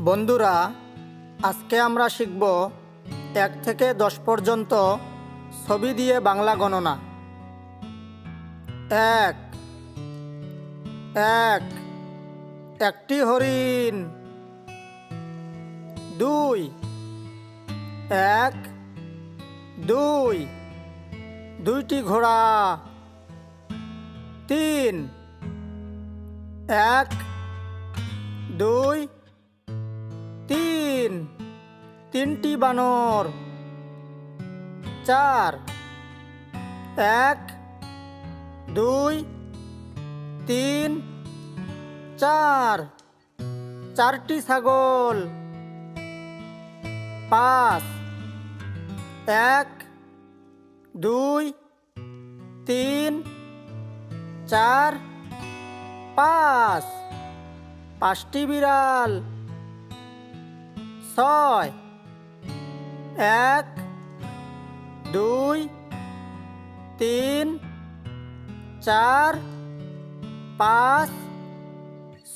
বন্ধুরা, আজকে আমরা শিখব 1 থেকে 10 পর্যন্ত ছবি দিয়ে বাংলা গণনা। 1 1 একটি হরিণ। 2 1 2 দুইটি ঘোড়া। 3 1 2 3 তিনটি বানর। 4 1 2 3 4 চারটি ছাগল। 5 1 2 3 4 5 পাঁচটি বিড়াল। 6 1 2 3 4 5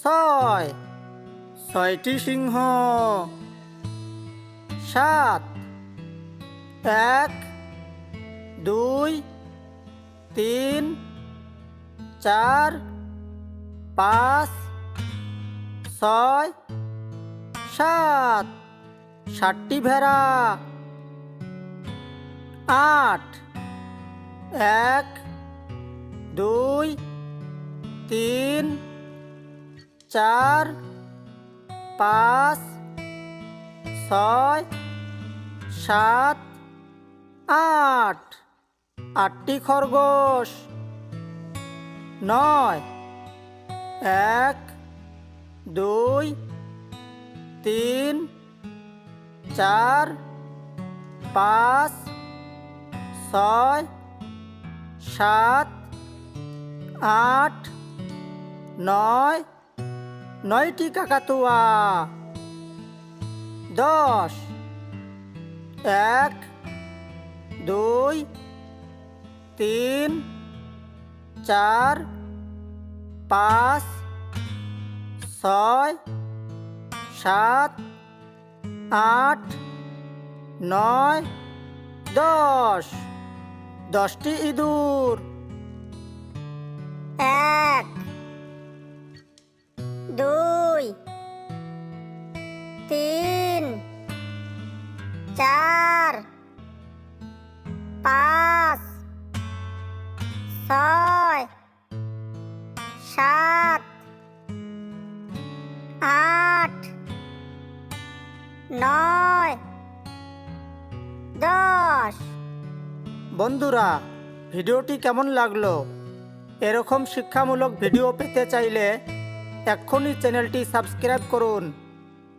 6 ছয়টি সিংহ। 7 1 2 3 4 5 6 7 সাতটি ভেড়া। 8 1 2 3 4 5 6 7 8 আটটি খরগোশ। 9 1 2 3 4 5 6 7 8 9 নয়টি কাকাতুয়া। 10 1 2 3 4 5 6 7 8 9 10 10টি ইঁদুর। 1 2 3 4 5 6 7 8 9 10। বন্ধুরা, ভিডিওটি কেমন লাগলো? এরকম শিক্ষামূলক ভিডিও পেতে চাইলে এক্ষুনি চ্যানেলটি সাবস্ক্রাইব করুন।